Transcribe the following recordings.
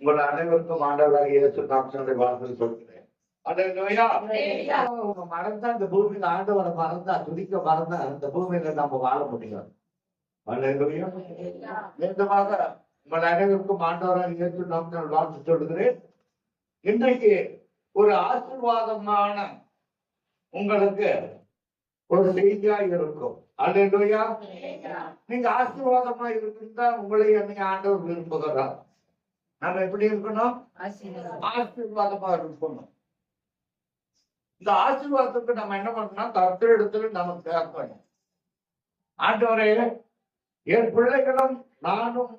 உங்கள் அனைவருக்கும் ஆண்டவராக இயேசு நாமத்தினாலே வாழ்த்து சொல்கிறேன். அல்லேலூயா. மறந்தா இந்த பூமியில ஆண்டவரை மறந்தா துதிக்க மறந்தா இந்த பூமியில நம்ம வாழ முடியாது. அல்லேலூயா. மீண்டுமாக உங்கள் அனைவருக்கும் ஆண்டவராக இயேசு நாமத்தினாலே வாழ்த்து சொல்கிறேன். இன்றைக்கு ஒரு ஆசீர்வாதமான உங்களுக்கு ஒரு செய்தியா இருக்கும். அல்லேலூயா. நீங்க ஆசீர்வாதமா இருந்தா உங்களை என்னைக்கு ஆண்டவர் விரும்புகிறார். நம்ம எப்படி இருக்கணும்? ஆசீர்வாதமா இருக்கணும். இந்த ஆசீர்வாதத்துக்கு நம்ம என்ன பண்ணணும்? கர்த்தரிடத்துல நம்ம கேட்கணும். ஆண்டவரே, என் பிள்ளைகளும் நானும்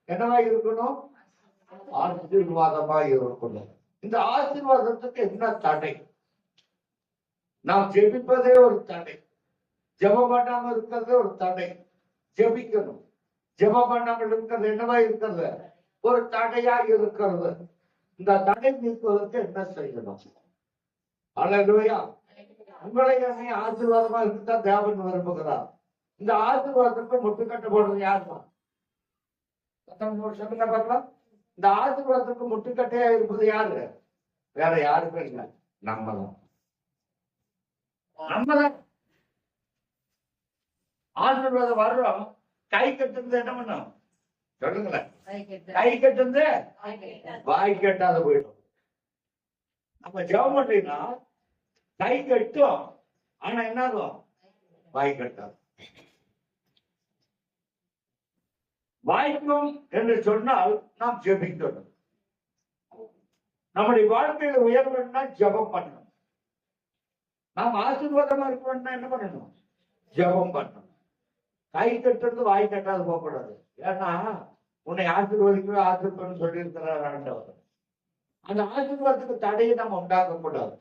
என்னவா இருக்கணும்? ஆசீர்வாதமா இருக்கணும். இந்த ஆசீர்வாதத்துக்கு என்ன தடை? நாம் ஜெபிப்பதே ஒரு தடை. ஜெபம் பண்ணாம இருக்கிறது ஒரு தடை. ஜெபிக்கணும். ஜெபம் பண்ணாமல் இருக்கிறது என்னவா இருக்கிறது? ஒரு தடையா இருக்கிறது. இந்த தடை நீக்குவதற்கு என்ன செய்யணும்? அல்லேலூயா. உங்களை என்னை ஆசீர்வாதமா இருந்தா தேவன் விரும்புகிறார். இந்த ஆசீர்வாதத்துக்கு முட்டுக்கட்டை போடுறது யாருதான்? சொல்லுங்க பார்க்கலாம். இந்த ஆசீர்வாதத்துக்கு முட்டுக்கட்டையா இருப்பது யாரு? வேற யாருமே இல்லை, நம்மதான். நம்மதான் ஆசீர்வாதம் வர்றோம். கை கட்டுறது என்ன பண்ணும்? சொல்லுங்களேன். கை கட்டுறது வாய் கட்டாத போயிடும். நம்ம ஜெபம் பண்றீங்கன்னா கை கட்டும், ஆனா என்ன ஆகும்? வாய் கட்டாது. வாய்க்கும் என்று சொன்னால் நாம் ஜெபிக்கணும். நம்முடைய வாழ்க்கையில உயர்வுன்னா ஜெபம் பண்ணணும். நாம் ஆசீர்வாதமா இருக்கணும்னா என்ன பண்ணணும்? ஜெபம் பண்ணணும். கை கட்டுறது வாய் கட்டாது போகக்கூடாது. ஏன்னா உன்னை ஆசீர்வதிக்கவே ஆசீர்வாதம் சொல்லி இருக்கிறார் ஆண்டவர். அந்த ஆசீர்வாதத்துக்கு தடையை நம்ம உண்டாக்க கூடாது.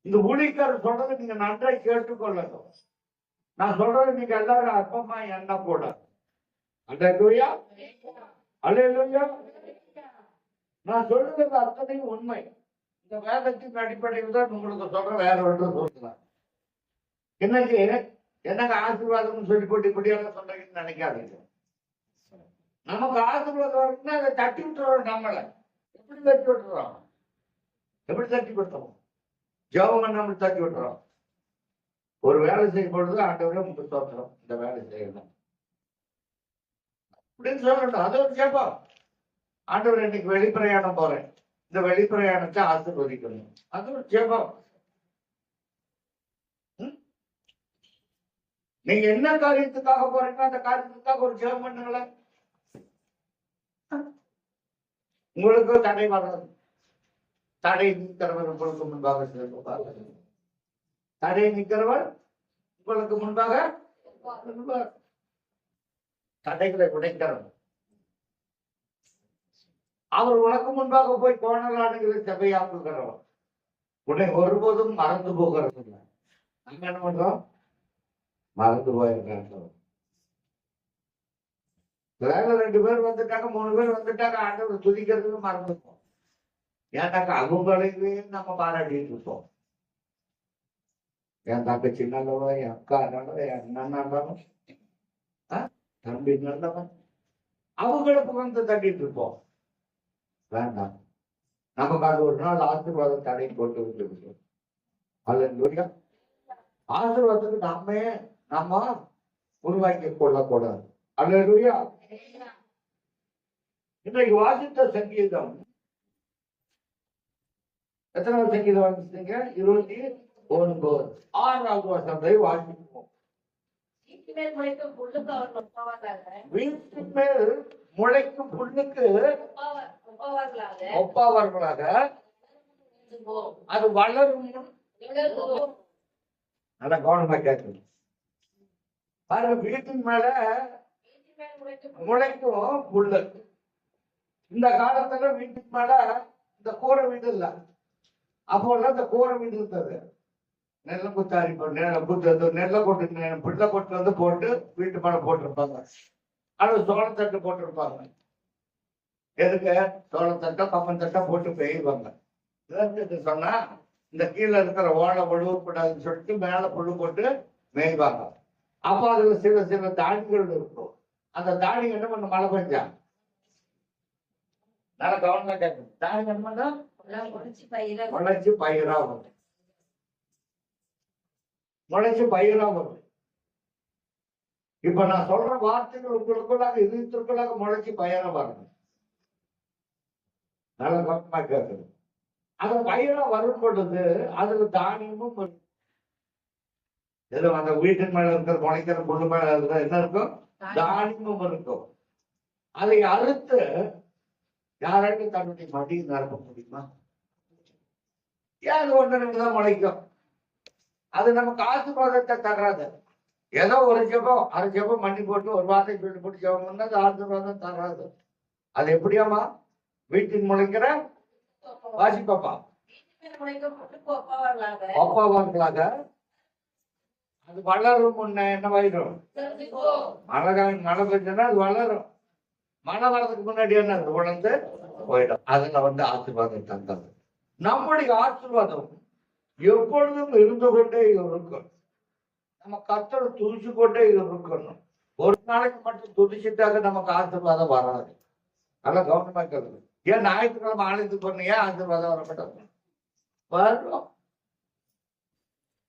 இந்த ஊழியக்காரர் சொல்றது நீங்க நன்றாய் கேட்டுக்கொள்ளணும். நான் சொல்றது நீங்க எல்லாரும் அற்பமா எண்ண கூடாது. அல்லேலூயா. அல்லேலூயா. நான் சொல்றது அத்தனையும் உண்மை. இந்த வேதத்தின் அடிப்படையில் தான் உங்களுக்கு சொல்ற, வேற ஒன்று சொல்றேன். இன்னைக்கு என்னங்க ஆசீர்வாதம் சொல்லி போட்டு இப்படியெல்லாம் சொல்றீங்கன்னு நினைக்காதீங்க. நமக்கு ஆசீர்வாதம் இருக்குன்னா அதை தட்டி விட்டுறோம். நம்மளை எப்படி தட்டி விட்டுறோம்? எப்படி தட்டி விட்டுறோம்? ஜெபம் நம்ம தட்டி விட்டுறோம். ஒரு வேலை செய்யும் பொழுது ஆண்டவரே உங்களுக்கு தோற்றுறோம், இந்த வேலை செய்யணும் அப்படின்னு சொல்லணும். அது ஒரு ஜெபம். ஆண்டவர் இன்னைக்கு வெளிப்பிரயாணம் போறேன், இந்த வெளிப்பிரயாணத்தை ஆசீர்வதிக்கணும், அது ஒரு ஜெபம். நீங்க என்ன காரியத்துக்காக போறீங்க, அந்த காரியத்துக்காக ஒரு ஜெபம் பண்ணுங்களேன். உங்களுக்கு தடை வராது. தடை நீக்கிறவர் உங்களுக்கு முன்பாக செல்வார். தடை நீக்கிறவர் உங்களுக்கு முன்பாக தடைகளை உடைக்கிறவர். அவர் உனக்கு முன்பாக போய் கோணலாடுகளை செவையாக்குகிறவர். உன்னை ஒருபோதும் மறந்து போகிறது இல்லை. நாங்க என்ன பண்றோம்? மறந்து போயிருக்காங்க. வேலை 2 பேர் வந்துட்டாங்க, 3 பேர் வந்துட்டாங்க, ஆண்டவர் துதிக்கிறதுக்கு மறந்துப்போம். ஏன்னாக்கா அவங்களையே நம்ம பாராட்டிட்டு இருப்போம். என் தங்கச்சி நல்லவன், என் அக்கா நல்லவன், என் அண்ணன் நல்லவன், தம்பி நல்லவன், அவங்களை புகழ்ந்து தட்டிட்டு இருப்போம். வேண்டாம். நமக்கு அது ஒரு நாள் ஆசீர்வாதம் தடை போட்டு விட்டு அல்லேலூயா. ஆசீர்வாதத்துக்கு நம்ம உருவாக்கி கொள்ளக்கூடாது. அல்லேலூயா. இன்றைக்கு வாசித்த சங்கீதம் எத்தனாவது சங்கீதம் வாசிச்சீங்க? 29. 6வது வசனத்தை வாசிப்போம். வீட்டின் மேல் முளைக்கும் புல்லுக்கு ஒப்பாவர்களாக அது வளரும். நல்ல கவனமா கேட்கணும் பாருங்க. வீட்டின் மேல முளைக்கும் புல்லு. இந்த காலத்துல வீட்டுக்கு மேல இந்த கூரை வீடு இல்ல. அப்போ இந்த கூரை வீடு இருந்தது. நெல்லை குத்தாரி நெல்லை கொட்டு பிள்ளை கொட்டு வந்து போட்டு வீட்டு மேல போட்டிருப்பாங்க. அது சோளத்தட்டு போட்டிருப்பாங்க. எதுக்கு? சோளத்தட்டை கம்மந்தட்டை போட்டு பெய்வாங்க. சொன்னா இந்த கீழே இருக்கிற ஓலை ஒழுவக்கூடாதுன்னு சொல்லிட்டு மேல புழு போட்டு மேய்வாங்க. அப்போ அதுல சில தானியங்கள் இருக்கும். அந்த தானியம் என்ன பண்ண மழை பெஞ்சா நல்ல கவனமா கேட்கணும். தானியம் என்ன பண்ணும்? முளைச்சு பயிரா வரும். முளைச்சு பயிரா வரும். இப்ப நான் சொல்ற வார்த்தைகள் உங்களுக்குள்ளாக இதயத்திற்குள்ளாக முளைச்சு பயிரா வரணும். நல்ல கவனமா கேட்கணும். அது பயிரா வரும் பொழுது அதுல தானியமும் ஏதோ அந்த வீட்டின் மேல இருக்கிற முளைக்கிற பொண்ணு மேல இருக்கிற என்ன இருக்கும்? தானியமும் இருக்கும். அதை அறுத்து யாராட்டும் தன்னுடைய மடியை நிரப்ப முடியுமா? ஏன் அது ஒன்று ரெண்டுதான் முளைக்கும். அது நமக்கு ஆசீர்வாதத்தை தர்றாது. ஏதோ ஒரு ஜெபம் அரை ஜெபம் மண்ணி போட்டு ஒரு வார்த்தை சொல்லி போட்டு ஜெபம் பண்ணா அது ஆசீர்வாதம் தர்றாது. அது எப்படியாமா? வீட்டின் முளைக்கிற வாசிப்பாப்பா ஒப்பாவார்களாக அது வளரும். முன்ன என்னவாயிடும்? மழை பெஞ்சா அது வளரும். மழை வர்றதுக்கு முன்னாடி என்ன உணர்ந்து போயிடும். அதுல ஆசீர்வாதம் தந்தது. நம்முடைய ஆசீர்வாதம் எப்பொழுதும் இருந்து கொண்டே இருக்கும். நம்ம கர்த்தரை துதிச்சு கொண்டே இருக்கணும். ஒரு நாளைக்கு மட்டும் துதிச்சுட்டாக நமக்கு ஆசீர்வாதம் வராது. நல்லா கவனமா கேட்குது. ஏன் ஞாயிற்றுக்கிழமை ஆலயத்துக்கு போனீங்க ஆசீர்வாதம் வரப்பட்டது? வரும்.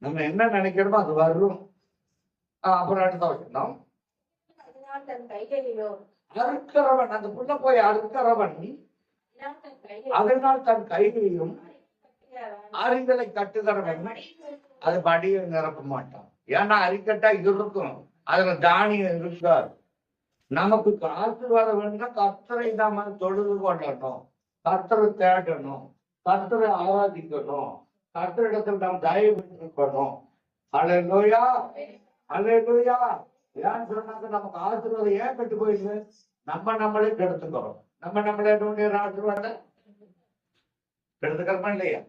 நம்ம என்ன நினைக்கிறோமோ அது வரும். அப்புறம் அடுத்த வசனம், அறுக்கிறவன் அந்த புள்ள போய் அறுக்கிறவன் அதனால் தன் கையையும் அறிதலை கட்டுகிறவன் அது மடியை நிரப்ப மாட்டான். ஏன்னா அரிக்கட்டா இருக்கும், அதுல தானியம் இருக்காது. நமக்கு ஆசீர்வாதம் வேணும்னா கர்த்தரை நாம தொழுது கொள்ளணும், கர்த்தரை தேடணும், கர்த்தரை ஆராதிக்கணும், கர்த்தரிடத்தில் நாம் தயவு பெற்றிருக்கணும். அல்லேலூயா, அல்லேலூயா. ஏன்னு சொன்னாக்க நமக்கு ஆசீர்வாதம் ஏன் கெட்டு போயிடுது? நம்மளே கெடுத்துக்கிறோம். நம்மளே ஆசீர்வாதம் கெடுத்துக்கிறோமா இல்லையா?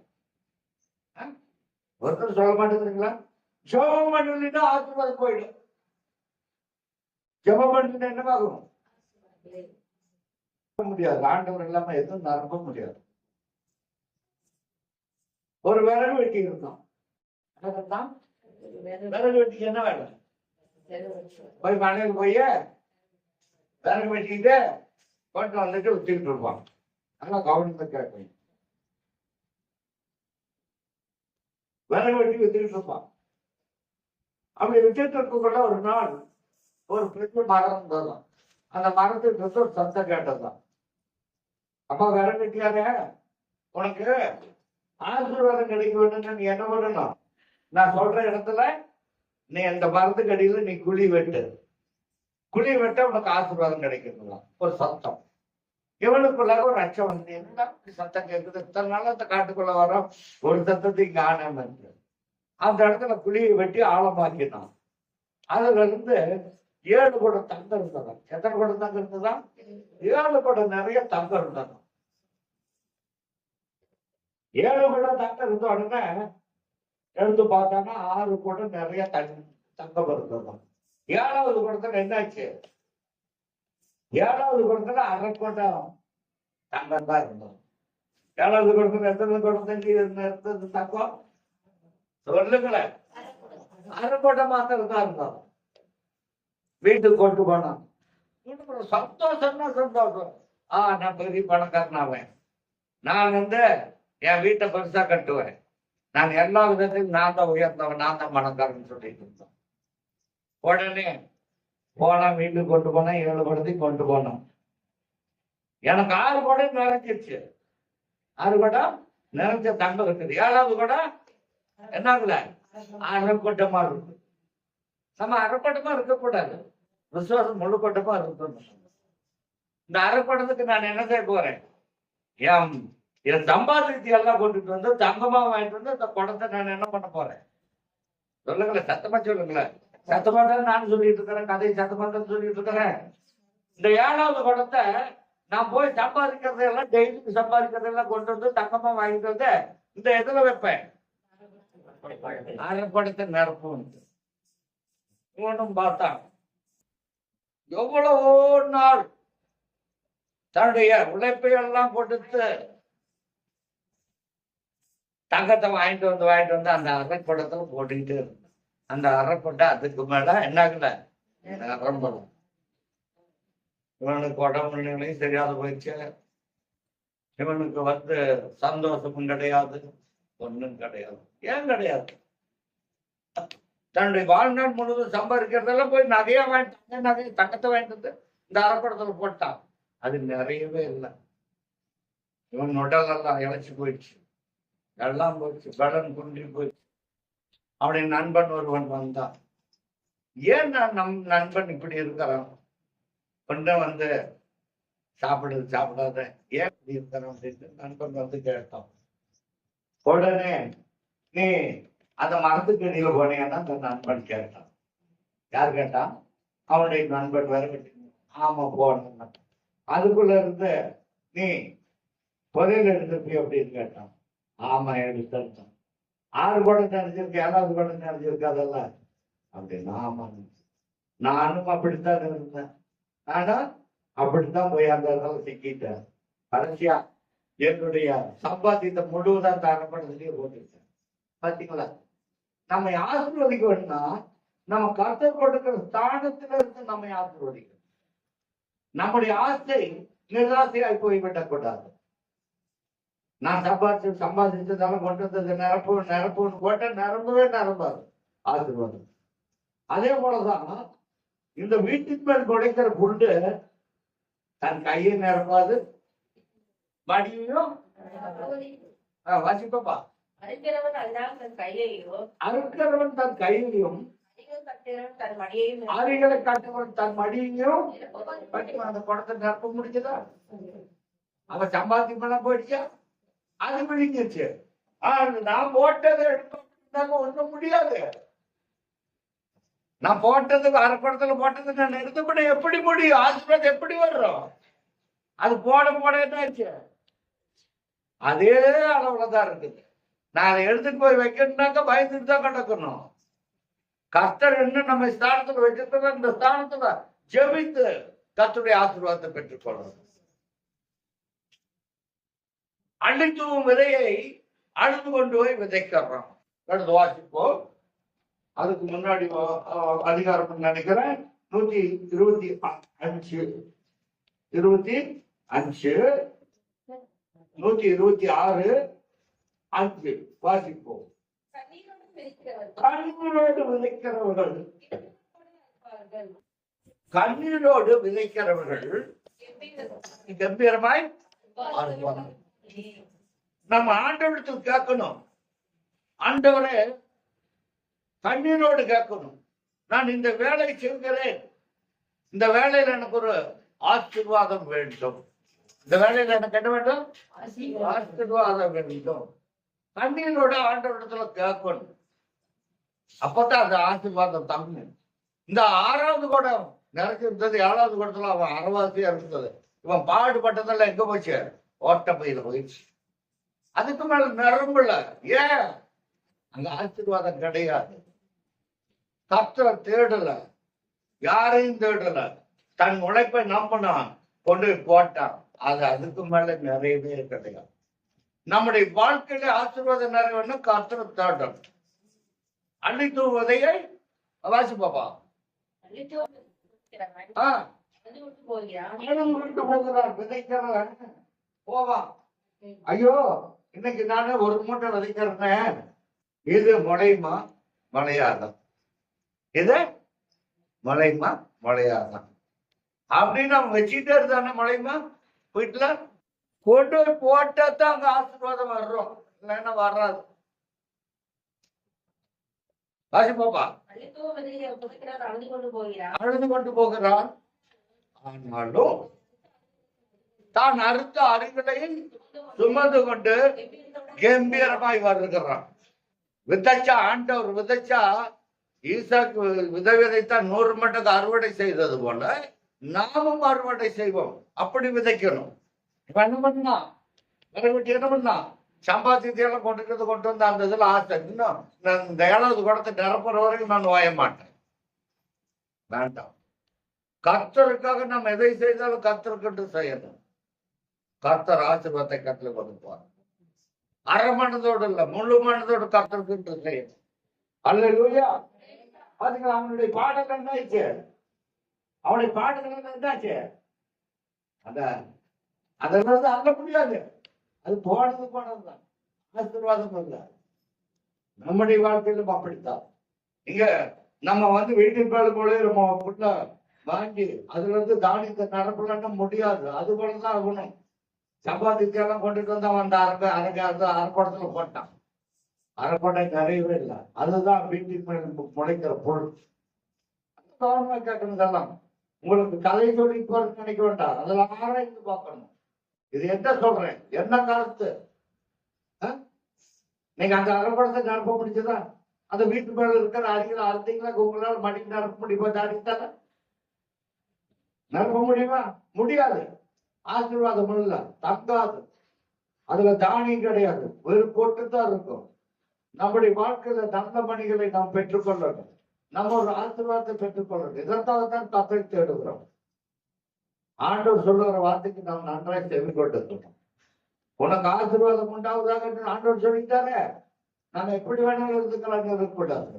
ஒருத்தர் சொல்ல மாட்டேங்கிறீங்களா? ஜெபம் பண்ணினா ஆசீர்வாதம் போயிடும். ஜெபம் பண்ணினா என்னவாகும்? முடியாது. ஆண்டவர் இல்லாம எதுவும் நம்ப முடியாது. ஒரு விறகு வெட்டி இருக்கும். விறகு வெட்டிக்கு என்ன வேலை? போய் மலையில் போய் விறகு வெட்டிக்கிட்டு கொண்டு வந்துட்டு வச்சுக்கிட்டு இருப்பான். நல்லா கவனித்து கேட்கணும். விறகு வெட்டி வச்சுக்கிட்டு இருப்பான். அப்படி வச்சுட்டு இருக்கக்குள்ள ஒரு நாள் ஒரு பெரிய மரம் இருந்ததுதான். அந்த மரத்துக்கு ஒரு சத்தம் கேட்டதுதான். அப்பா விறகு வெட்டியாரே, உனக்கு ஆசீர்வாதம் கிடைக்க வேணும்னு நீ என்ன பண்ணணும்? நான் சொல்ற இடத்துல நீ அந்த மரத்துக்கு அடியில நீ குழி வெட்ட உனக்கு ஆசீர்வாதம் கிடைக்கிறதுலாம் ஒரு சத்தம். இவனுக்குள்ள ஒரு அச்சம் வந்து என்ன சத்தம் கேட்குது? இத்தனை நாள் அந்த காட்டுக்குள்ள வரோம், ஒரு சத்தத்தையும் காணாம இருக்கு. அந்த இடத்துல குழியை வெட்டி ஆழமாக்கினான். அதுல இருந்து 7 குடம் தங்கம் இருந்ததான். எத்தனை குடம் தங்கம் இருந்ததான்? 7 குடம் நிறைய தங்கம் இருந்ததான். 7 குடம் தங்கம் இருந்த உடனே எடுத்து பார்த்தாங்கன்னா 6 குடம் நிறைய தங்கம் இருந்ததான். 7வது குடத்துல என்னாச்சு? 7வது குடத்துல அரை குடம் தங்கம் தான் இருந்தது. 7வது குடத்துல எத்தனை குடம் இருந்தது தங்கம்? சொல்லுங்களேன். அரை குடம் மாத்திரம் தான் இருந்தோம். வீட்டுக்கு கொண்டு போனான். சந்தோஷம்னா சந்தோஷம். நான் பெரிய பணக்காரனாவேன், நான் என் வீட்டை பெருசா கட்டுவேன், நான் எல்லா விதத்திலும் நான் தான் உயர்ந்தவன், நான் தான் பணக்காரன் சொல்லிட்டு இருந்தோம். உடனே போனா வீட்டுக்கு கொண்டு போனேன். 7 குடத்தையும் கொண்டு போனோம். எனக்கு 6 குடம் நிறைஞ்சிருச்சு. 6 குடம் நிறைஞ்ச தங்கம் இருக்குது. 7வது குடம் என்னாகல? அரைக்கொட்டமா இருக்கு. நம்ம அரைக்கொட்டமா இருக்கக்கூடாது. விசுவாசம் முழு கொட்டமா இருக்கணும். இந்த அரைக்கொட்டத்துக்கு நான் என்ன செய்ய போறேன்? என் சம்பாதித்து எல்லாம் கொண்டுட்டு வந்து தங்கமா வாங்கிட்டு வந்து இந்த குடத்தை நான் என்ன பண்ண போறேன்? சொல்லுங்களேன், சத்தமா சொல்லுங்களேன். சத்தமா தான் நான் சொல்லிட்டு இருக்கிறேன், கதையை சத்தமா தான் சொல்லிட்டு இருக்கிறேன். இந்த 7வது குடத்தை நான் போய் சம்பாதிக்கிறதெல்லாம் டெய்லிக்கு சம்பாதிக்கிறதெல்லாம் கொண்டு வந்து தங்கமா வாங்கிட்டு வந்து இந்த இதுல வைப்பேன். அரைப்படத்தை நிரப்பும். இவனும் பார்த்தான். எவ்வளவோ நாள் தன்னுடைய உழைப்பை எல்லாம் கொடுத்து தங்கத்தை வாங்கிட்டு வந்து அந்த அரைப்படத்துல போட்டுக்கிட்டு இருந்தான். அந்த அரைப்பட்டை அதுக்கு மேல என்னாகல? நிரம்பலாம். இவனுக்கு உடம்புலையும் தெரியாத போயிடுச்சு. இவனுக்கு சந்தோஷமும் கிடையாது, ஒன்றும் கிடையாது. ஏன் கிடையாது? தன்னுடைய வாழ்நாள் முழுவதும் சம்பாதிக்கிறதெல்லாம் போய் நகையா வாங்கிட்டாங்க, நகையை தங்கத்தை வாங்கிட்டு இந்த அரைப்படத்துல போட்டான். அது நிறையவே இல்லை. இவன் உடலெல்லாம் இழைச்சி போயிடுச்சு, எல்லாம் போயிடுச்சு, பலன் குன்றி போயிடுச்சு. அவனுடைய நண்பன் ஒருவன் வந்தான். ஏன் நம் நண்பன் இப்படி இருக்கிறான்? கொஞ்சம் சாப்பிடாத, ஏன் இப்படி இருக்கிறான் அப்படின்னு நண்பன் கேட்டான். உடனே நீ அந்த மரத்துக்கு அடியில போனீங்கன்னா அந்த நண்பன் கேட்டான். யார் கேட்டான்? அவனுடைய நண்பன் வேற. ஆமா போன. அதுக்குள்ள இருந்து நீ புதையல் எடுத்துருப்பி அப்படின்னு கேட்டான். ஆமா எடுத்தான். 6 குடம் நினைச்சிருக்க, 7வது குடம் நினைச்சிருக்காதல்ல அப்படின்னு. ஆமா, நானும் அப்படித்தான் இருந்தேன். ஆனா அப்படித்தான் போய் அந்த இடத்துல சிக்கிட்டேன். கடைசியா என்னுடைய சம்பாத்தியத்தை முழுவதும் தரப்படுறதுலயே போட்டுருக்கேன். பாத்தீங்களா? நம்மை ஆசீர்வதிக்கணும்னா நம்ம கர்த்தர் கொடுக்கிற ஸ்தானத்துல இருந்து நம்மை ஆசீர்வதிக்கணும். நம்முடைய ஆசை நிராசையாய் போய்விடக்கூடாது. நான் சம்பாதிச்சதால கொண்டு வந்தது நிரப்புன்னு போட்ட நிரம்பவே நிரம்பாது ஆசீர்வாதம். அதே போலதான் இந்த வீட்டின் மேல் குடைக்கிற குண்டு தன் கையை நிரப்பாது, மடியையும் வாசிப்பா. அறுக்கிறவன் தன் கையையும் அரிகளை காட்டுவன் தன் மடியையும் அந்த குடத்தை நிரப்ப முடிஞ்சதா? அவன் சம்பாத்தி பண்ண போயிடுச்சா? அது விழுங்கிச்சு. நான் போட்டதை எடுக்க ஒண்ணும் முடியாது. நான் போட்டது அரைப்படத்துல போட்டது நான் எடுத்துப்பட எப்படி முடியும்? ஆசீர்வாதம் எப்படி வர்றோம்? அது போட என்ன ஆச்சு? அதே அளவுலதான் இருக்குது. நான் அதை எடுத்துட்டு போய் வைக்கணும்னாக்க பயந்துட்டு தான் கிடக்கணும். கர்த்தர் என்ன நம்ம ஸ்தானத்துல வச்சிருக்கிற இந்த ஸ்தானத்துல ஜெபித்து கர்த்தருடைய ஆசீர்வாதத்தை பெற்றுக்கொள்ளணும். அள்ளித்தூவும் விதையை அழுது கொண்டு போய் விதைக்கிறோம். எடுத்து வாசிப்போம். அதுக்கு முன்னாடி அதிகாரம் நினைக்கிறேன் 125 126 5 வாசிப்போம். கண்ணீரோடு விதைக்கிறவர்கள் கம்பீரமாய் நம்ம ஆண்டவரத்தில் கேட்கணும். ஆண்டவரே, கண்ணீரோடு கேட்கணும். நான் இந்த வேலை செய்கிறேன், இந்த வேலையில் எனக்கு ஒரு ஆசீர்வாதம் வேண்டும். இந்த வேலையில் எனக்கு என்ன வேண்டும்? ஆசீர்வாதம் வேண்டும். கண்ணீரோட ஆண்டவரிடத்துல கேட்கணும். அப்பதான் அந்த ஆசீர்வாதம் தங்கும். இந்த 6வது குடம் நிறைச்சிருந்தது, 7வது குடத்துல அவன் அறவாசியா இருந்தது. இவன் பாடுபட்டதெல்லாம் எங்க போச்சு? ஓட்ட பையில போயிடுச்சு. அதுக்கு மேல நிரம்பல. ஏன்? அங்க ஆசீர்வாதம் கிடையாது. கர்த்தரை தேடல, யாரையும் தேடல, தன் உழைப்பை நம்பினான், கொண்டு போட்டான். அதுக்கு மேல நிறையவே கிடையாது. நம்முடைய வாழ்க்கையில ஆசீர்வாதம் நிறைவேன்னா கர்த்தரை தேடணும். அள்ளி தூவதையை வாசி பாப்பா. விதைக்கிறவன் போவான். ஐயோ, இன்னைக்கு நானே ஒரு மூட்டை விதைக்கிறேன், இது முளையுமா மழையாதான், இது மழையுமா மழையாதான் அப்படின்னு அவன் வச்சுட்டே இருந்தானே. மழையுமா வீட்டுல கொண்டு போட்டாதான் அங்க ஆசீர்வாதம் வர்றோம், இல்லைன்னா வர்றாது. வாசிப்பாப்பா. அழுது கொண்டு போகிறான், ஆனாலும் தான் அறுத்த அரிகளை சுமந்து கொண்டு கம்பீரமாய் வருகிறான். விதைச்சா ஆண்டவர் விதைச்சா ஈசாக்கு விதைத்தான் 100 மடங்கு அறுவடை செய்தது போல நாமும் அறுவடை செய்வோம். அப்படி விதைக்கணும். என்ன பண்ணா என்ன பண்ணா? சம்பாத்தியத்தையெல்லாம் கொண்டு வந்து அந்த இதுல ஆசை. இன்னும் நான் இந்த 7வது குடத்தை நிரப்புற வரைக்கும் நான் ஓய மாட்டேன். வேண்டாம். கர்த்தருக்காக நம்ம எதை செய்தாலும் கர்த்தருக்கு செய்யணும். கர்த்தர் ஆசீர்வாதத்தை கர்த்தர் கொடுப்பார். அரை மனதோடு இல்ல, முழு மனதோடு கர்த்தருக்கு செய்யணும். அல்லேலூயா. பாத்தீங்களா? அவனுடைய பாடங்கள் என்னாச்சு? அவனுடைய பாடங்கள் என்னாச்சு? அதெல்லாம் அல்ல முடியாது. அது போனதுதான், ஆசீர்வாதம் இல்லை. நம்முடைய வாழ்க்கையிலும் அப்படித்தான். இங்க நம்ம வீட்டுக்கு போல நம்ம புள்ள வாங்கி அதுல இருந்து தானியத்தை நடப்பலன்னு முடியாது. அது போலதான் ஆகணும். சம்பாதிச்செல்லாம் கொண்டுட்டு வந்து அவன் அந்த அரைப்படத்துல போட்டான். அரைப்படை நிறையவே இல்லை. அதுதான் வீட்டுக்கு முளைக்கிற பொருள். கவனமா கேட்கணும். உங்களுக்கு கதை சொல்லி போறது நினைக்க வேண்டாம். அதுல ஆராய்ந்து பார்க்கணும். இது என்ன சொல்றேன், என்ன கருத்து? நீங்க அந்த அரைப்படத்தை நிரப்ப முடிஞ்சதா? அந்த வீட்டு மேல இருக்கிற அடிகள் அறுத்தீங்களா? உங்களால் மடிக்கு நிரப்ப முடியுமா? அடித்தால நிரப்ப முடியுமா? முடியாது. ஆசீர்வாதம் இல்ல, தங்காது. அதுல தானியம் கிடையாது, வெறும் போட்டுதான் இருக்கும். நம்முடைய வாழ்க்கையில நல்ல மணிகளை நாம் பெற்றுக்கொள்ளணும். நம்ம ஒரு ஆசீர்வாதத்தை பெற்றுக்கொள்ளணும். இதற்காக தான் கத்தை தேடுகிறோம். ஆண்டவர் சொல்லுகிற வார்த்தைக்கு நாம் நன்றாய் செவி கொண்டிருக்கணும். உனக்கு ஆசீர்வாதம் உண்டாவதாக ஆண்டவர் சொல்லிட்டாரே. நம்ம எப்படி வேணாலும் இருந்துக்கலாம் இருக்கக்கூடாது.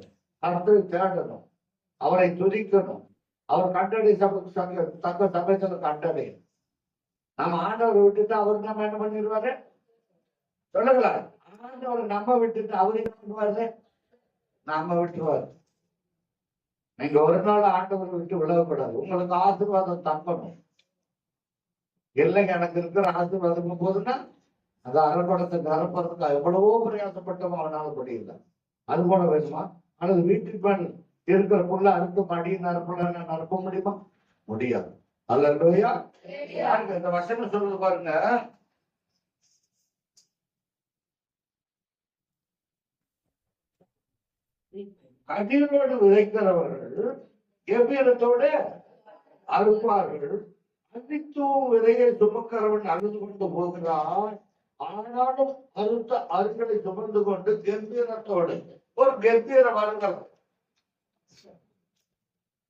கர்த்தரை தேடணும், அவரை துதிக்கணும். அவர் கண்டடை தக்க சமயத்துல கண்டடை. நம்ம ஆண்டவரை விட்டுட்டு அவருக்கு நம்ம என்ன பண்ணிடுவாரு சொல்லுங்களா? ஆண்டவரை நம்ம விட்டுட்டு அவரு என்ன பண்ணுவாரு? நம்ம விட்டுருவாரு. நீங்க ஒரு நாள் ஆண்டவரை விட்டு விலகக்கூடாது. உங்களுக்கு ஆசீர்வாதம் தங்கணும். இல்லைங்க எனக்கு இருக்கிற ஆசீர்வாதம் போதுன்னா அந்த அரைப்படத்தை நிரப்புறதுக்கு எவ்வளவோ பிரயாசப்பட்டோம், அவனால முடியல. அது போல வேணுமா? அல்லது வீட்டுக்கு இருக்கிற பொருளை அறுத்து மடி நிரப்ப முடியுமா? முடியாது. அல்லேலூயா. இந்த வசனம் சொல்றது பாருங்க. கண்ணீரோடு விதைக்கிறவர்கள் எவ்விதத்தோடு அறுப்பார்கள். அன்னித்தும் விதையை சுமக்கிறவன் அழுது கொண்டு போகிறான். ஆனாலும் அறுத்த அருகளை சுமந்து கொண்டு கம்பீரத்தோடு ஒரு கம்பீர வருங்கள்.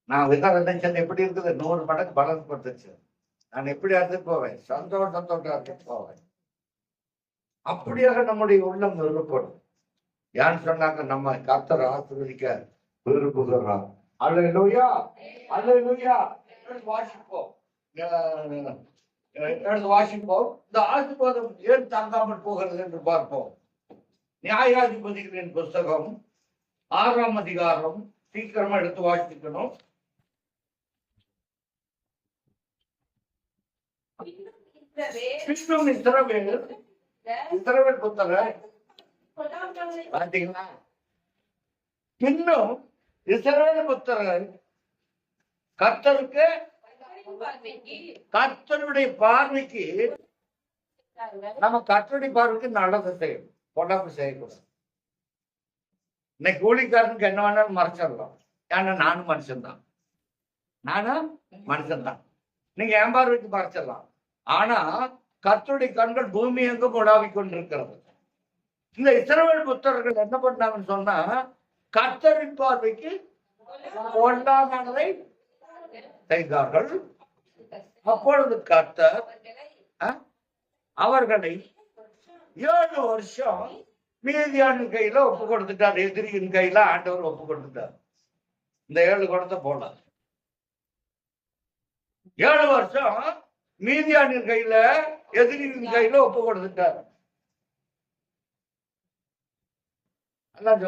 நான் விதம் எப்படி இருக்குது? 100 மடங்கு பலன் கொடுத்துச்சு. நான் எப்படி அறுத்துட்டு போவேன்? சந்தோஷத்தோடு அறுத்துட்டு போவேன். அப்படியாக நம்முடைய உள்ளம் விருப்பப்படும். யான்னு சொன்னாங்க, நம்ம கர்த்தர் ஆசீர்வதிக்க விரும்புகிறார். அல்லேலூயா, அல்லேலூயா. வாசிப்போம், வாசிப்போம். இந்த ஆசீர்வாதம் ஏன் தாங்காமல் போகிறது என்று பார்ப்போம். நியாயாதிபதிகளின் புஸ்தகம் 6ஆம் அதிகாரம். சீக்கிரமா எடுத்து வாசிக்கணும். பின்னும் இஸ்ரவேல் புத்தகர் பாத்தீங்களா? பின்னும் இஸ்ரவேல் புத்தகர் கர்த்தருக்கு, கர்த்தருடைய பார்வைக்கு, நம்ம கர்த்தருடைய பார்வைக்கு நல்லது செய்யணும், பொடாப்பு செய்யக்கூடாது. இன்னைக்கு கூலிக்காரனுக்கு என்ன வேணாலும் மறைச்சிடலாம். ஏன்னா நானும் மனுஷன்தான், நீங்க என் பார்வைக்கு மறைச்சிடலாம். ஆனா கர்த்தருடைய கண்கள் பூமி எங்கும் உலாவி கொண்டிருக்கிறது. இந்த இஸ்ரவேல் புத்தர்கள் என்ன பண்ணாங்கன்னு சொன்னா, கர்த்தரின் பார்வைக்கு ஒன்றானதை செய்தார்கள். அப்பொழுது கர்த்தர் அவர்களை 7 வருஷம் மீதியானின் கையில ஒப்பு கொடுத்துட்டார். எதிரியின் கையில ஆண்டவர் ஒப்பு கொடுத்துட்டார். இந்த 7 குடத்தை போல 7 வருஷம் மீதியானின் கையில, எதிரியின் கையில ஒப்பு கொடுத்துட்டார்.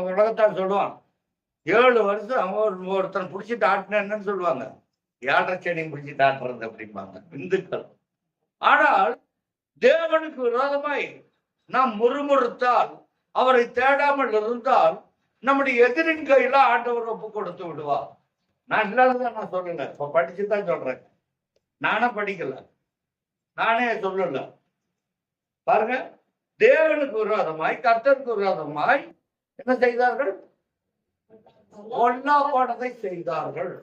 உலகத்தான் சொல்லுவான், 7 வருஷம் ஒருத்தன் பிடிச்சிட்டு ஆட்டினு சொல்லுவாங்க. 7.5 சனியும் பிடிச்சிட்டு ஆட்டுறது அப்படிம்பாங்க இந்துக்கள். ஆனால் தேவனுக்கு விரோதமாய் நாம் முறுமுறுத்தால், அவரை தேடாமல் இருந்தால், நம்முடைய எதிரின் கையில ஆண்டவர் ஒப்பு கொடுத்து விடுவார். நான் இல்லாததான் நான் சொல்லல, இப்ப படிச்சுதான் சொல்றேன். நானே படிக்கல, நானே சொல்லல. பாருங்க, தேவனுக்கு விரோதமாய், கர்த்தருக்கு விரோதமாய் என்ன செய்தார்கள்? பொல்லாப்பானதை செய்தார்கள்.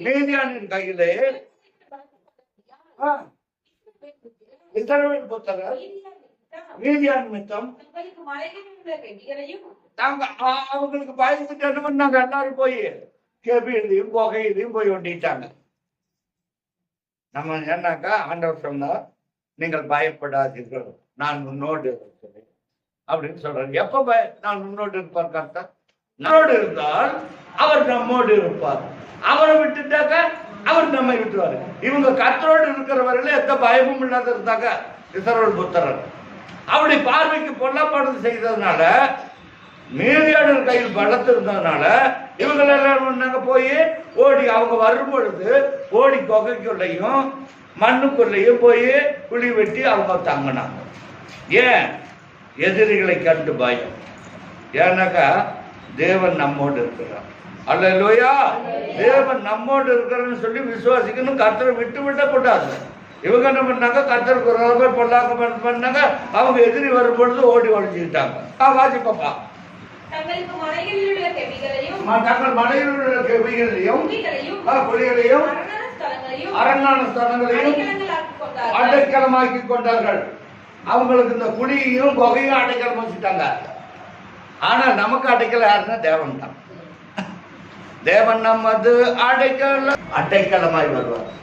மீதியானின் கையிலே இஸ்ரவேல் புத்தகர் மீதியான் மித்தம் அவங்களுக்கு பயந்துட்டு என்ன பண்ணாங்க? எல்லாரும் போய் கேபியிலையும் புகையிலையும் போய் ஒண்டிட்டாங்க. நம்ம என்னக்கா ஆண்டவர் சொன்னார், நீங்கள் பயப்படாதீர்கள், நான் உன்னோடு இருக்கிறேன் அப்படின்னு சொல்றாரு. எப்ப நான் உன்னோடு இருப்பார்? கர்த்தர் நம்மோடு இருந்தால் அவர் நம்மோடு இருப்பார். அவரை விட்டுட்டாக்க அவர் நம்மை விட்டுருவாரு. இவங்க கர்த்தரோடு இருக்கிறவர்கள் எந்த பயமும் இல்லாத இருந்தாங்க இஸ்ரவேல் புத்திரர். அவருடைய பார்வைக்கு பொல்லாப்பானது செய்ததுனால, மீதியாளர் கையில் பலத்து இருந்ததுனால இவங்க எல்லாம் போய் ஓடி, அவங்க வரும் பொழுது ஓடி குகைக்குள்ளையும் மண்ணுக்குள்ளையும் போய் குழி வெட்டி அவங்க தங்கினாங்க. ஏன்? எதிரிகளை கண்டு பயம். ஏன்னாக்கா தேவன் நம்மோடு இருக்கிறார். அல்லேலூயா. தேவன் நம்மோடு இருக்கிறன்னு சொல்லி விசுவாசிக்கணும். கர்த்தரை விட்டு விடக்கூடாது. இவங்க என்ன பண்ணாங்க? கர்த்தருக்கு ஒரு பொல்லாக்க பண்ணாங்க. அவங்க எதிரி வரும் பொழுது ஓடி ஒழிஞ்சுக்கிட்டாங்க. வாசி பாப்பா. தங்கள் மனையில் உள்ள கெபிகளையும் புலிகளையும் அரண்யான ஸ்தலங்களையும் அடைக்கலமாக்கி கொண்டார்கள். அவங்களுக்கு இந்த குழியையும் குகையும் அடைக்கலம் வச்சுட்டாங்க. ஆனா நமக்கு அடைக்கல யாருன்னா தேவன் தான். தேவன் நமது அடைக்கலமாய் வருவார்.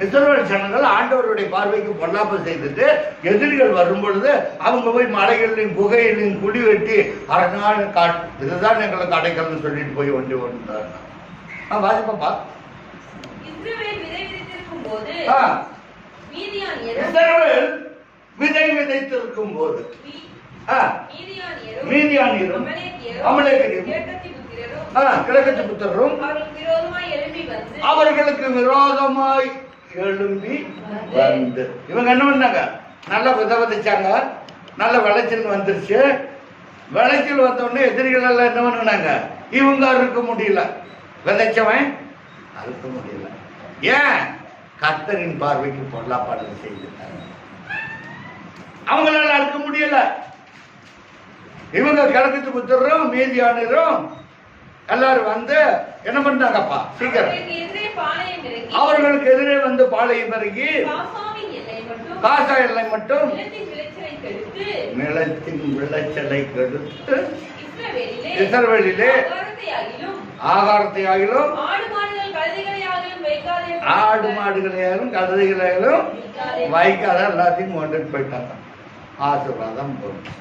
இஸ்ரவேல் ஜனங்கள் ஆண்டவருடைய பார்வைக்கு பொல்லாப்பு செய்துட்டு எதிரிகள் வரும் பொழுது அவங்க போய் மலைகளிலும் குகையிலும் குடி வெட்டி அரண்நாடு காட்டு, இதுதான் எங்களுக்கு அடைக்கலம்னு சொல்லிட்டு போய் ஒண்டி ஒன்றார். வாசிப்பா. இஸ்ரவேல் விதை விதைத்திருக்கும் போது மீதியானியரும் அமலேக்கியரும் கிழக்கத்து புத்திரரும் அவர்களுக்கு விரோதமாய் எழும்பி வந்து இவங்க என்ன பண்ணாங்க? நல்லா விதை விதைச்சாங்க. நல்ல விளைச்சல் வந்துருச்சு. விளைச்சல் வந்த உடனே எதிரிகள் எல்லாம் என்ன பண்ணாங்க? இவங்க அறுக்க முடியல. விதைச்சவன் அறுக்க முடியல. ஏன்? கர்த்தரின் பார்வைக்கு பொல்லாப்பாடு செய்துட்டாங்க. அவங்களால அறுக்க முடியல. இவங்க கிழக்கு புத்திரரும் மீதியானரும் எல்லாரும் வந்து என்ன பண்ணாங்கப்பா? சீக்கிரம் அவர்களுக்கு எதிரே வந்து பாளையம் இறங்கி காசா எல்லை மட்டும் நிலத்தின் விளைச்சலை கெடுத்து இஸ்ரவேலிலே ஆகாரத்தை ஆகிலும் ஆடு மாடுகளையாலும் கழுதைகளையாலும் வைக்காத எல்லாத்தையும் கொண்டுட்டு போயிட்டாங்க. ஆசீர்வாதம் போட்டு.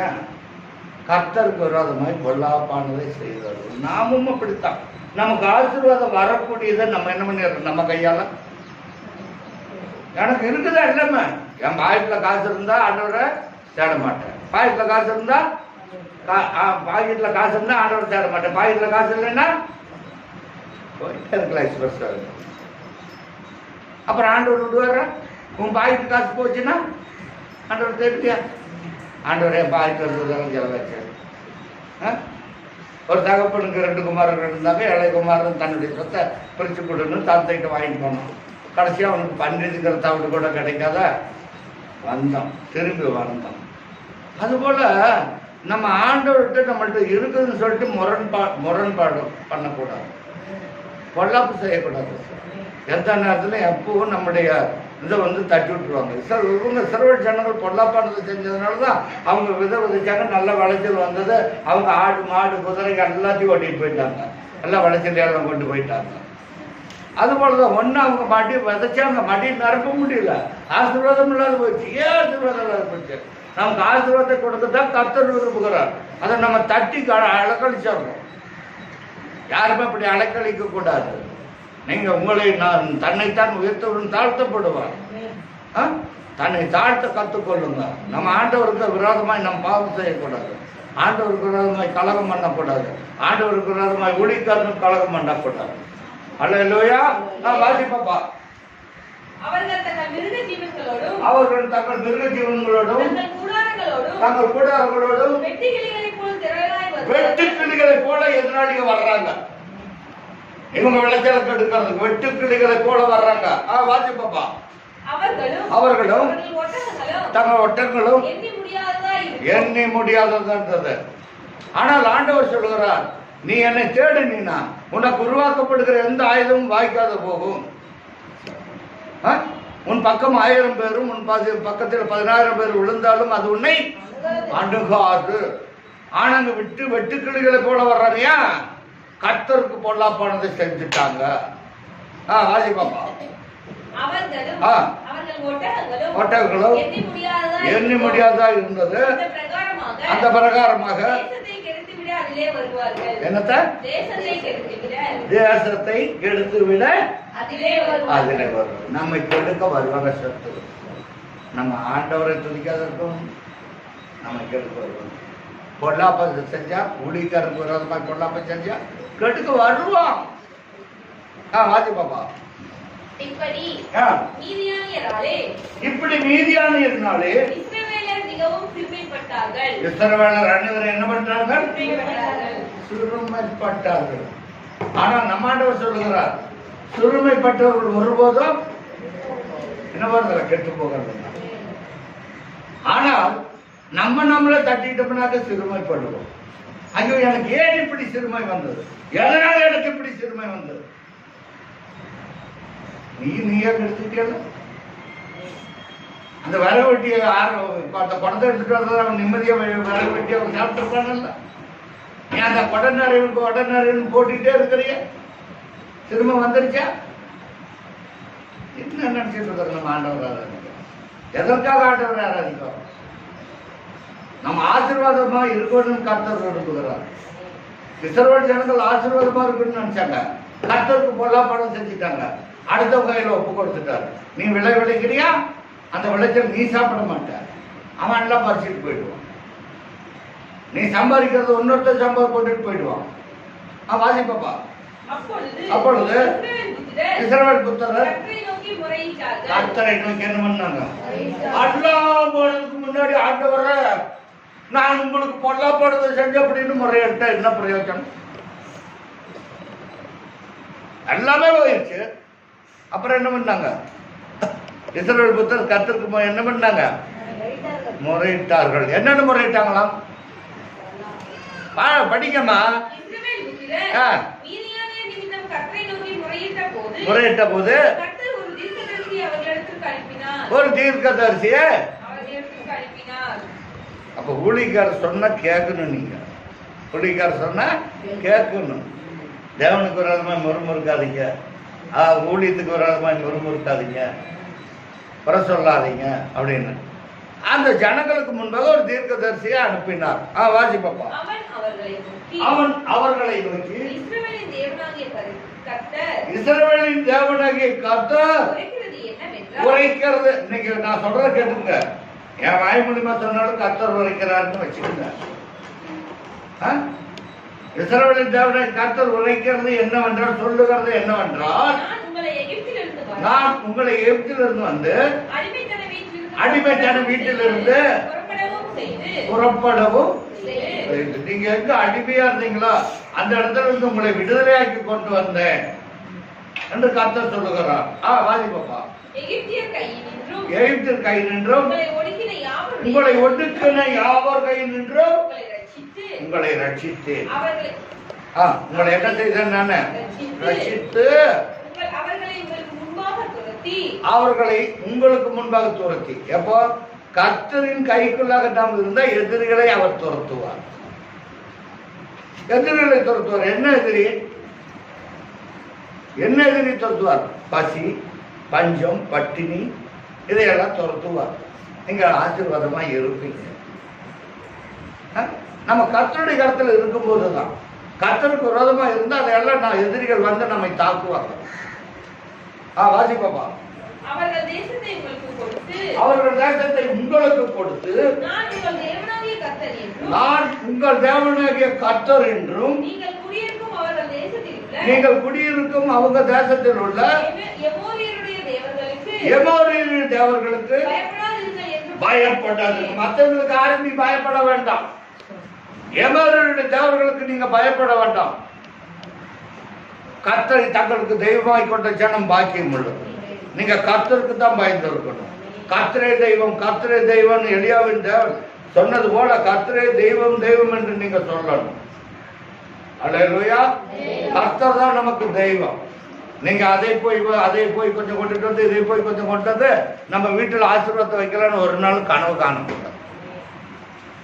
ஏன்? கர்த்தருக்கு விரோதமாய் பொல்லாப்பானதை செய்தார்கள். நாமும் அப்படித்தான். நமக்கு ஆசீர்வாதம் வரக்கூடியதை நம்ம என்ன பண்ணிடுறோம்? நம்ம கையால எனக்கு இருக்குதா இல்லைம்மா? என் பாக்கெட்ல காசு இருந்தா ஆண்டவரை தேட மாட்டேன். பாக்கெட்ல காசு இருந்தா ஆண்டவரை தேட மாட்டேன். பாக்கெட்ல காசு இல்லைன்னா எக்ஸ்பிரஸ் அப்புறம் ஆண்டவர் விடுவார. உன் பாக்கெட் காசு போச்சுன்னா ஆண்டவர் தேடியா? ஆண்டவரே பாக்கெட் வருவதெல்லாம் செலவாச்சு. ஒரு தகப்பனுக்கு 2 குமாரர்கள் இருந்தாங்க. இளைய குமாரன் தன்னுடைய சொத்தை பிரித்து கொடுன்னு தாத்தைகிட்ட வாங்கிட்டு போனோம். கடைசியாக அவனுக்கு பன்றிங்கிற தவிடு கூட கிடைக்காத வந்தோம், திரும்பி வந்தோம். அதுபோல் நம்ம ஆண்டவர்கிட்ட நம்மள்ட்ட இருக்குதுன்னு சொல்லிட்டு முரண்பாடு பண்ணக்கூடாது, பொல்லாப்பு செய்யக்கூடாது. எந்த நேரத்தில் எப்பவும் நம்முடைய இதை வந்து தட்டி விட்டுருவாங்க. இவங்க இஸ்ரவேல் ஜனங்கள் பொல்லாப்பானதை செஞ்சதுனால தான் அவங்க விதை விதைச்சாங்க. நல்ல விளைச்சல் வந்தது. அவங்க ஆடு மாடு குதிரைகள் எல்லாத்தையும் ஓட்டிட்டு போயிட்டாங்க. எல்லாம் விளைச்சல் எல்லாம் கொண்டு போயிட்டாங்க. அதுபோலதான் ஒன்று அவங்க மாட்டி விதைச்சாங்க, மாட்டி நிரப்ப முடியல. ஆசீர்வாதம் இல்லாத போயிடுச்சு. ஏன் ஆசீர்வாதம் இல்லாத போயிடுச்சு? நமக்கு ஆசீர்வாதத்தை கொடுக்கத்தான் கர்த்தர் விரும்புகிறார். அதை நம்ம தட்டி அலக்கழிச்சிடணும். யாருமே அப்படி அலக்கழிக்க கூடாது. நீங்க உங்களை நான் தன்னைத்தான் உயர்த்தவுடன் தாழ்த்தப்படுவார். தன்னை தாழ்த்த கற்றுக்கொள்ளுங்க. நம்ம ஆண்டவருக்கு விரோதமாய் நம்ம பாவம் செய்யக்கூடாது. ஆண்டவருக்கு விரோதமாய் கலகம் பண்ணக்கூடாது. ஆண்டவருக்கு விரோதமாய் ஊழியக்காரனுக்கு கலகம் பண்ணக்கூடாது. அல்லேலூயா. நான் வாசிப்பா. அவர்கள் தங்கள் மிருக ஜீவன்களோடும் தங்கள் கூடாரங்களோடும் வெட்டுக்கிளிகளை போல எதிராளிக வர்றாங்க. இவங்க விளைச்சலுக்கு எடுக்கிறதுக்கு வெட்டுக்கிளிகளை போல வர்றாங்க. வாசிப்பா. அவர்களும் தங்கள் ஒட்டங்களும் எண்ணி முடியாதது. ஆனால் ஆண்டவர் சொல்கிறார், நீ என்னை தேடினா உனக்கு உருவாக்கப்படுகிற எந்த ஆயுதமும் வாய்க்காத போகும். உன் பக்கம் 1000 பேரும் உன் பக்கத்தில் 10000 பேர் விழுந்தாலும் அது உன்னை அணுகாது. ஆனங்க விட்டு வெட்டுக்கிளிகளை போல வர்றாங்க. கர்த்தருக்கு பொல்லாப்பானதை செஞ்சுட்டாங்க. வாசிப்பாப்பா. ஒட்டகங்களும் எண்ணி முடியாததா இருந்தது. அந்த பிரகாரமாக விட அதிலே வருவார்கள். என்னத்த? தேசத்தை கெடுத்துவிட அதிலே வருவார்கள். நம்மை கெடுக்க வருவாங்க சத்துரு. நம்ம ஆண்டவரை துதிக்காத இருக்கும், நம்ம கெடுக்க வருவாங்க. பொல்லாப்ப செஞ்சா, ஊழியக்காரருக்கு விரோதமா பொல்லாப்ப செஞ்சா கெடுக்க வருவான். வாசி பாப்பா. இப்படி மீதியானியராலே இஸ்ரவேலர் மிகவும் சிறுமைப்பட்டார்கள். இஸ்ரவேலர் அனைவரும் என்ன பண்றார்கள்? சிறுமைப்பட்டார்கள். ஆனா நம்ம ஆண்டவர் சொல்லுகிறார், சிறுமைப்பட்டவர்கள் ஒருபோதும் என்ன பண்ணுற கெட்டு போகிறது. ஆனால் நம்மளை தட்டிட்டோம்னாக்க சிறுமைப்படுவோம். ஐயோ, எனக்கு ஏன் இப்படி சிறுமை வந்தது, எதனால எனக்கு இப்படி சிறுமை வந்தது? நீயே எடுத்துக்கிட்டே அந்த விறகு வெட்டிய அந்த குடத்தை எடுத்துட்டு வந்தது அவன் நிம்மதியா விறகு வெட்டி அவன் சாப்பிட்டுருப்பான்ல. நீ அந்த உடனறிவுன்னு போட்டுக்கிட்டே இருக்கிறீங்க, திரும்ப வந்துருச்சா? என்ன நினைச்சிட்டு இருக்கிற நம்ம ஆண்டவர் ஆராதிக்கிறோம்? எதற்காக ஆண்டவர் ஆராதிக்கிறோம்? நம்ம ஆசீர்வாதமா இருக்கணும்னு கர்த்தர் விரும்புகிறார். இஸ்ரவேல் ஜனங்கள் ஆசீர்வாதமா இருக்குன்னு நினைச்சாங்க, கர்த்தருக்கு பொல்லாப்படம் செஞ்சுட்டாங்க, அடுத்த கையில ஒப்பு கொடுத்துட்டாரு. நீ விளைவிக்கிறியா, அந்த விளைச்சல் நீ சாப்பிட மாட்ட, அவன் எல்லாம் பறிச்சுட்டு போயிடுவான். நீ சம்பாதிக்கிறது இன்னொருத்தர் கொண்டுட்டு போயிடுவான். வாசிப்பா. அப்பொழுது இஸ்ரவேல் புத்திரர் கர்த்தரை நோக்கி என்ன பண்ணாங்க? எல்லாம் போனதுக்கு முன்னாடி ஆண்டவரை, நான் உங்களுக்கு பொல்லாப்படுறதை செஞ்ச அப்படின்னு முறையிட்ட என்ன பிரயோஜனம்? எல்லாமே போயிடுச்சு. அப்புறம் என்ன பண்ணாங்க? இஸ்ரவேல் புத்திரர் கர்த்தருக்கு என்ன பண்ணாங்க? முறையிட்டார்கள். என்னன்னு முறையிட்டாங்களாம்? படிக்கமா. முறையிட்ட போது ஒரு தீர்க்கதரிசிய, அப்ப ஊழியக்காரர் சொன்னா கேட்கணும். நீங்க ஊழியக்காரர் சொன்னா கேட்கணும். தேவனுக்கு விரோதமா முறுமுறுக்காதீங்க, ஊழியத்துக்கு விரோதமா முறுமுறுக்காதீங்க, குறை சொல்லாதீங்க அப்படின்னு அந்த ஜனங்களுக்கு முன்பாக ஒரு தீர்க்கதரிசியை அனுப்பினார். வாசிப்பா. அவன் அவர்களை நோக்கி, இஸ்ரவேலின் தேவனாகிய கர்த்தர் உரைக்கிறது. இன்னைக்கு நான் சொல்றத கேட்டுங்க, என் வாய் மூலியமா சொன்னாலும் கர்த்தர் உரைக்கிறாருன்னு வச்சுக்கோங்க. இஸ்ரவேலின் தேவனாகிய கர்த்தர் உரைக்கிறது என்னவென்றால், சொல்லுகிறது என்னவென்றால், நான் உங்களை எகிப்திலிருந்து வந்து அடிமைத்தன வீட்டிலிருந்து புறப்படவும், நீங்க எங்க அடிமையா இருந்தீங்களோ அந்த இடத்துல இருந்து உங்களை விடுதலையாக்கி கொண்டு வந்தேன் என்று கர்த்தர் சொல்லுகிறார். வாசிப்பா. எகிப்தியர் கை நின்றும் உங்களை ஒடுக்கின யாவர் கை நின்றும் உங்களை ரட்சித்தேன். உங்களை என்ன செய்தேன்? நான் ரட்சித்து அவர்களை உங்களுக்கு முன்பாக துரத்தி. எப்போ? கர்த்தரின் கைக்குள்ளாக நாம் இருந்தா எதிரிகளை அவர் துரத்துவார். எதிரிகளை துரத்துவார். என்ன எதிரி? என்ன எதிரி துரத்துவார்? பசி, பஞ்சம், பட்டினி, இதையெல்லாம் துரத்துவார். நீங்க ஆசீர்வாதமா இருப்பீங்க. நம்ம கர்த்தருடைய கருத்துல இருக்கும் போதுதான். கர்த்தருக்கு விரோதமா இருந்தா அதையெல்லாம் நான் எதிரிகள் வந்து நம்மை தாக்குவாங்க. வாசிப்பா. அவர்கள் தேசத்தை உங்களுக்கு கொடுத்து நான் உங்கள் தேவனாகிய கர்த்தர் என்றும் நீங்கள் குடியிருக்கும் அவங்க தேசத்தில் உள்ள எமோரியருடைய தேவர்களுக்கு பயப்படாது. மற்றவர்களுக்கு யாரும் பயப்பட வேண்டாம். எமோரியருடைய தேவர்களுக்கு நீங்க பயப்பட வேண்டாம். கர்த்தரை தங்களுக்கு தெய்வமாய் கொண்ட ஜனம் பாக்கியம் உள்ளது. நீங்க கர்த்தருக்கு தான் பயந்து இருக்கணும். கர்த்தரே தெய்வம், கர்த்தரே தெய்வம் எலியாவின் தேவன் சொன்னது போல கர்த்தரே தெய்வம் தெய்வம் என்று நீங்க சொல்லணும். அல்லேலூயா. கர்த்தர் தான் நமக்கு தெய்வம். நீங்க அதை போய் கொஞ்சம் கொண்டுட்டு வந்து இதை போய் கொஞ்சம் கொண்டு வந்து நம்ம வீட்டில் ஆசீர்வாதத்தை வைக்கலான்னு ஒரு நாள் கனவு காணக்கூடாது.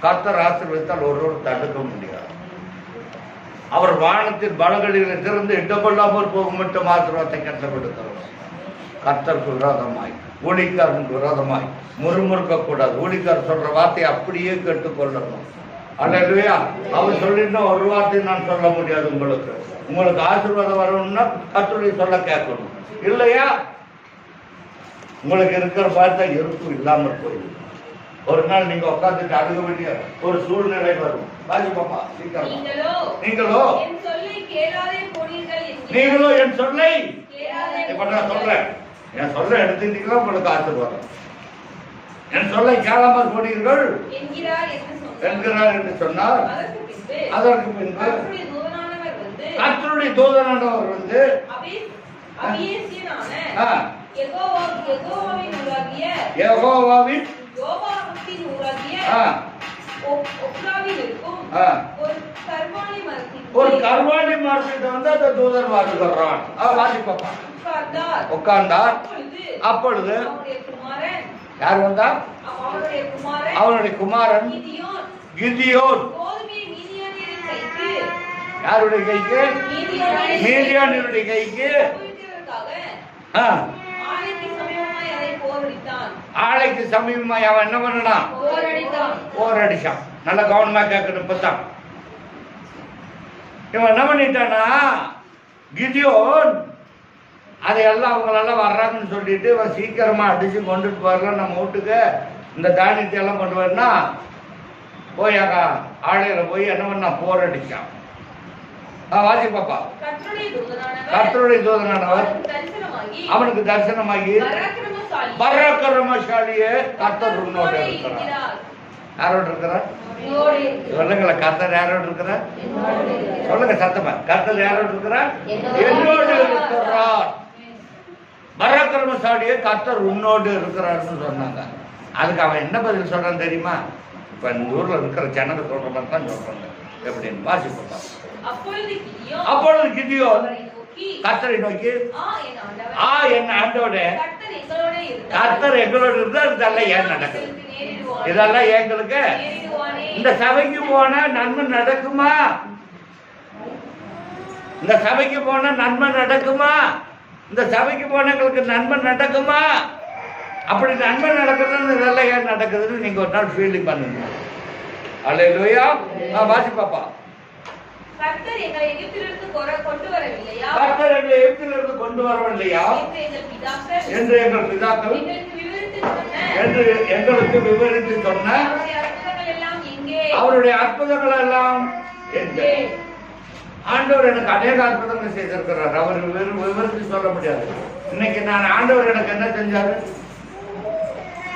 கர்த்தர் ஆசீர்வதித்தால் ஒருவர் தடுக்க முடியாது. அவர் வானத்தின் பலகளில் திறந்து இடமல்லாமல் போகும் மட்டும் ஆசீர்வாதத்தை கட்டப்படுத்துகிறோம். கர்த்தருக்கு விரோதமாய், ஊழியக்காரனுக்கு விரோதமாய் முறுமுறுக்க கூடாது. ஊழியக்காரர் சொல்ற வார்த்தையை அப்படியே கேட்டுக்கொள்ளணும். அல்லேலூயா. அவர் சொல்லிருந்தா ஒரு வார்த்தை நான் சொல்ல முடியாது. உங்களுக்கு ஆசீர்வாதம் வரணும்னா கர்த்தருடைய சொல்ல கேட்கணும். இல்லையா உங்களுக்கு இருக்கிற வார்த்தை இருக்கும் இல்லாமல் போயிடும். ஒரு நாள் நீங்க உட்காந்துட்டு அழுக வேண்டிய ஒரு சூழ்நிலை வரும். பாப்பா நீங்களோ என் சொல்லை இப்ப நான் சொல்றேன், என் சொல்ல எடுத்துட்டீங்களா உங்களுக்கு ஆசீர்வாதம். என் சொல்லை கேளாமல் போனீர்கள் என்கிறார் என்று சொன்னார். அதற்கு பின்பு கர்த்தருடைய தூதனானவர் வந்து யெகோவாவின் ஒரு கர்வாலி மரத்திட்ட வந்து அந்த தூதன் வருகிறான். வாசிப்பா உட்கார்ந்தார். அப்பொழுது யார் வந்தார்? அவனுடைய குமாரன் கிதியோன். யாருடைய கைக்கு? மீதியானியருடைய கைக்கு. ஆலைக்கு சமீபமாய் அவன் என்ன பண்ணான்? போர் அடிச்சான். நல்ல கவனமா கேட்கணும். இப்பதான் இவன் என்ன பண்ணிட்டானா, கிதியோன் அதையெல்லாம் அவங்களெல்லாம் வர்றாங்கன்னு சொல்லிட்டு இவன் சீக்கிரமா அடிச்சு கொண்டுட்டு போயிடலாம் நம்ம வீட்டுக்கு, இந்த தானியத்தை எல்லாம் கொண்டு வரனா போய் அங்க ஆலையில போய் என்ன பண்ணா போர் அடிச்சான். வாசி பாப்பா. கர்த்தருடைய தூதனானவர் அவனுக்கு தரிசனமாகி பராக்கிரமசாலியே கர்த்தர் உன்னோடு இருக்கிறார். யாரோடு இருக்கிறார்? சொல்லுங்கள, கர்த்தர் யாரோடு இருக்கிறார்? சொல்லுங்க சத்தமா, கர்த்தர் யாரோடு இருக்கிறார்? என்னோடு இருக்கிறார். பராக்கிரமசாலியே கர்த்தர் உன்னோடு இருக்கிறார்னு சொன்னாங்க. அதுக்கு அவன் என்ன பதில் சொல்றான் தெரியுமா? இப்ப இந்த ஊர்ல இருக்கிற ஜனங்க சொல்ற மாதிரி தான் சொல்றாங்க. எப்படின்னு வாசிப்பா. அப்பொழுது கிதியோன் கர்த்தரை நோக்கி, என் ஆண்டவரே, கர்த்தர் எங்களோட இருந்தா இதெல்லாம் ஏன் நடக்குது? இதெல்லாம் எங்களுக்கு இந்த சபைக்கு போனா நன்மை நடக்குமா? இந்த சபைக்கு போனா நன்மை நடக்குமா? இந்த சபைக்கு போன எங்களுக்கு நன்மை நடக்குமா? அப்படி நன்மை நடக்குதுன்னு இதெல்லாம் ஏன் நடக்குதுன்னு நீங்க ஒரு நாள் ஃபீலிங் பண்ணுங்க. அல்லேலூயா. வாசி பாப்பா. கர்த்தர் எங்களை எகிப்திலிருந்து கொண்டு வரவில்லையா? கர்த்தர் எங்களை எகிப்திலிருந்து கொண்டு வரவில்லையா என்று எங்கள் பிதாக்கள் எங்களுக்கு விவரித்து சொன்ன அவருடைய அற்புதங்கள் எல்லாம் எங்கே? ஆண்டவர் எனக்கு அநேக அற்புதங்கள் செய்திருக்கிறார். அவர் விவரித்து சொல்ல முடியாது. இன்னைக்கு நான் ஆண்டவர் எனக்கு என்ன செஞ்சாரு,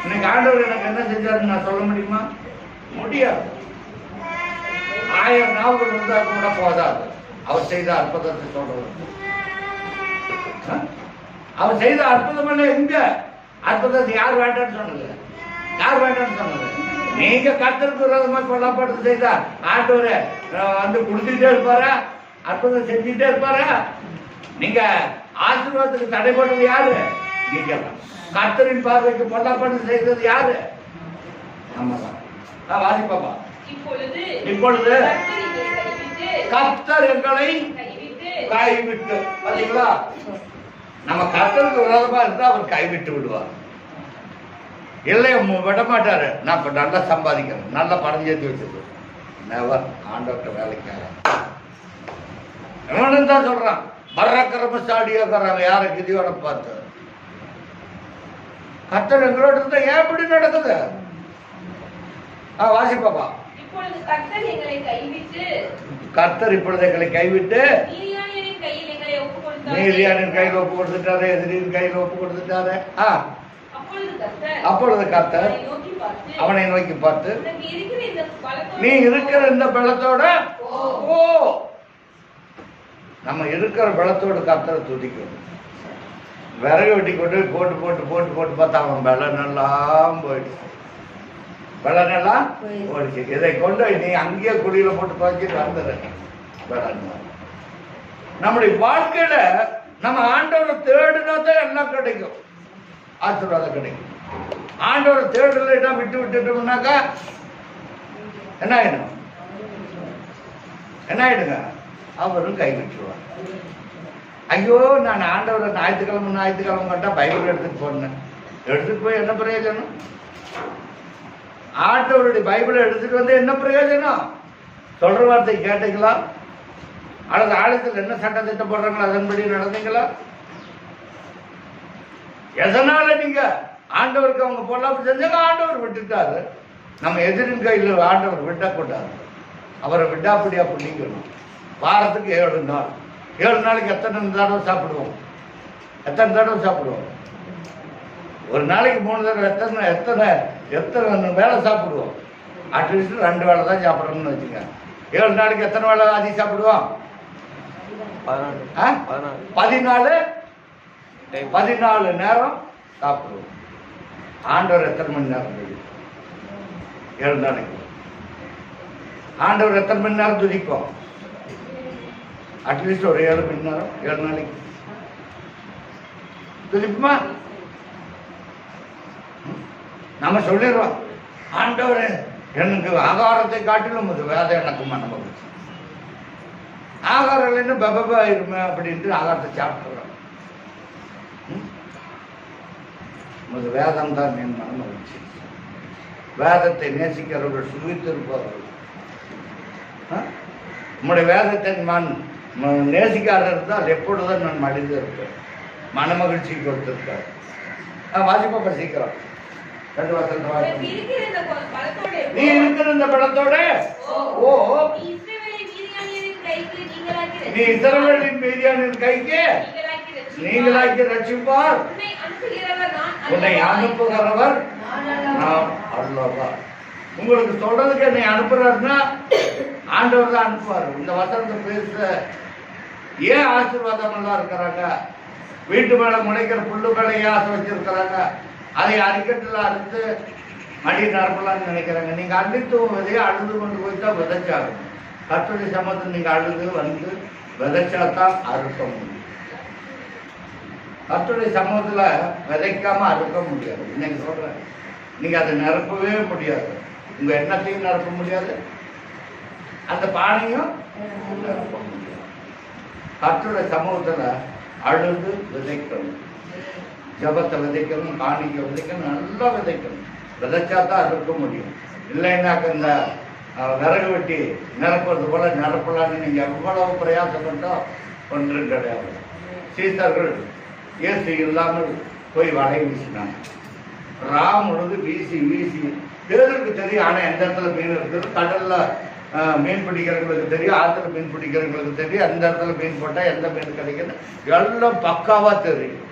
இன்னைக்கு ஆண்டவர் எனக்கு என்ன செஞ்சாருன்னு நான் சொல்ல முடியுமா? முடியாது. 1000 நாவுகள் இருந்தா கூட போதாது அவர் செய்த அற்புதத்தை சொல்றது. அவர் செய்த அற்புதம் எல்லாம் எங்க? அற்புதத்தை யார் வேண்டான்னு சொன்னது? யார் வேண்டான்னு சொன்னது? நீங்க கர்த்தருக்கு விரோதமா கொல்லப்பட்டு செய்தா ஆண்டவரை வந்து கொடுத்துட்டே இருப்பாரா? அற்புதம் செஞ்சுட்டே இருப்பாரா? நீங்க ஆசீர்வாதத்துக்கு தடை போட்டது யாரு? நீங்க. கர்த்தரின் பார்வைக்கு கொல்லப்பட்டு செய்தது யாரு? நம்மதான். வாசிப்பாப்பா. இப்பொழுது கர்த்தர் எங்களை கைவிட்டு, பாத்தீங்களா, நம்ம கர்த்தருக்கு விரோதமா இருந்தா அவர் கைவிட்டு விடுவார். இல்லை விட மாட்டாரு. நான் இப்ப நல்லா சம்பாதிக்கிறேன், நல்லா படம் சேர்த்து வச்சிருக்கேன், நெவர் ஆண்டவர்கிட்ட வேலைக்காக தான் சொல்றான். பராக்கிரமசாலியாக்குறாங்க யார? கிதியோட பார்த்து. கர்த்தர் எங்களோட இருந்தா ஏன் இப்படி நடக்குது? வாசிப்பாப்பா. கர்த்தர் இப்பொழுது எங்களை கைவிட்டு மீதியானின் கையில் ஒப்பு கொடுத்துட்டாரு, எதிரியின் கையில் ஒப்பு கொடுத்துட்டாரு. அப்பொழுது கர்த்தர் அவனை நோக்கி பார்த்து, நீ இருக்கிற இந்த பலத்தோட ஓ, நம்ம இருக்கிற பலத்தோடு கர்த்தரை துதிக்கும். விறகு வெட்டி கொண்டு போட்டு போட்டு போட்டு போட்டு பார்த்தா அவன் பலனெல்லாம் போயிடுச்சு. பலனெல்லாம் போயிடுச்சு. இதை கொண்டு நீ அங்கேயே குழியில போட்டு துவச்சிட்டு வந்துடுற. நம்முடைய வாழ்க்கையில நம்ம ஆண்டவரை தேடினா தான் எல்லாம் கிடைக்கும், ஆசீர்வாதம் கிடைக்கும். ஆண்டவரை தேடலைன்னா விட்டு விட்டுட்டோம்னாக்கா என்ன ஆயிடும்? என்ன ஆயிடுங்க? அவரும் கை விட்டுருவார். ஐயோ, நான் ஆண்டவரை ஞாயிற்றுக்கிழமை கண்டா பைபிள் எடுத்துட்டு போனேன். எடுத்துட்டு போய் என்ன பிரயோஜனம்? ஆண்டவருடைய பைபிளை எடுத்துட்டு வந்து என்ன பிரயோஜனம்? சொல்ற வார்த்தை கேட்டீங்களா? அல்லது ஆலயத்தில் என்ன சட்ட திட்டம் போடுறாங்களோ அதன்படி நடந்தீங்களா? எதனால நீங்க ஆண்டவருக்கு அவங்க பொல்லாப்பு செஞ்சாங்க, ஆண்டவர் விட்டுட்டாரு. நம்ம எதிரின் கையில் ஆண்டவர் விட்டக்கூடாது. அவரை விட்டாப்படியா பண்ணிக்கணும். வாரத்துக்கு 7 நாள், 7 நாளைக்கு எத்தனை தடவை சாப்பிடுவோம்? எத்தனை தடவை சாப்பிடுவோம்? ஒரு நாளைக்கு 3 தடவை. எத்தனை எத்தனை எத்தனை வேலை சாப்பிடுவோம்? அட்லீஸ்ட் 2 வேலை தான் சாப்பிடணும்னு வச்சுங்க. 7 நாளைக்கு எத்தனை வேலை அதிகம் சாப்பிடுவோம்? 14 நேரம் சாப்பிடுவோம். ஆண்டவர் எத்தனை மணி நேரம்? 7 நாளைக்கு. ஆண்டவர் எத்தனை மணி நேரம் துதிப்போம்? அட்லீஸ்ட் ஒரு 7 மணி நேரம் 7 நாளைக்கு துதிப்புமா? நம்ம சொல்லிடுறோம், ஆண்டவரே எனக்கு ஆகாரத்தை காட்டிலும் அது வேத எனக்கு மனம். ஆகாரம் இல்லைன்னு பபா இருமே அப்படின்ட்டு ஆகாரத்தை சாப்பிடுறோம். வேதம் தான் என் மனம் மகிழ்ச்சி. வேதத்தை நேசிக்கிறவர்கள் சுகித்திருப்பவர்கள். உம்முடைய வேதத்தை நான் நேசிக்காத இருந்தால் எப்பொழுதும் நான் மடிந்து இருப்பேன். மன மகிழ்ச்சி கொடுத்திருக்கார். வாசிப்பா சீக்கிரம் 2 வருஷம். நீ இருக்கிற இந்த படத்தோட நீ இஸ்ரவேலின் மீதியானின் கைக்கு நீங்களாக்கி ரட்சிப்பார். உன்னை அனுப்புகிறவர் நான் அல்லவா. உங்களுக்கு சொல்றதுக்கு என்னை அனுப்புறாருன்னா ஆண்டவர் தான் அனுப்புவார். இந்த வசனத்தை பேச ஏன் ஆசீர்வாதம் எல்லாம் இருக்கிறாங்க? வீட்டு மேல முளைக்கிற புல்லு மேல ஏன் ஆசை வச்சிருக்கிறாங்க? அதை அடிக்கட்டில் அறுத்து மடி நரப்பலான்னு நினைக்கிறாங்க. நீங்க அள்ளித்து விதையை அழுது கொண்டு போய் தான் விதைச்சாகும். கர்த்தருடைய சமூகத்தில் நீங்க அழுது வந்து விதைச்சாதான் அறுக்க முடியும். கர்த்தருடைய சமூகத்துல விதைக்காம அறுக்க முடியாது. இன்னைக்கு சொல்றேன், நீங்க அதை நிரப்பவே முடியாது. உங்க எண்ணத்தையும் நிரப்ப முடியாது, அந்த பானையும் நிரப்ப முடியாது. கர்த்தருடைய சமூகத்துல அழுது விதைக்கணும், ஜபத்தை விதைக்கணும், காணிக்க விதைக்கணும், நல்லா விதைக்கணும். விதைச்சாதான் அறுக்க முடியும். இல்லைன்னாக்க இந்த விறகு வெட்டி நிரப்புறது போல நிரப்பலான்னு நீங்க எவ்வளவு பிரயாசப்பட்டோ ஒன்றும் கிடையாது. சீசர்கள் இயேசு இல்லாமல் போய் வலை வீசினாங்க. முழுது வீசி வீசி பேருக்கு தெரியும். ஆனா எந்த இடத்துல மீன் இருக்குது, கடல்ல மீன் பிடிக்கிறவங்களுக்கு தெரியும், ஆத்துல மீன் பிடிக்கிறவங்களுக்கு தெரியும், அந்த இடத்துல மீன் போட்டா எந்த மீன் கிடைக்குது எல்லாம் பக்காவா தெரியும்.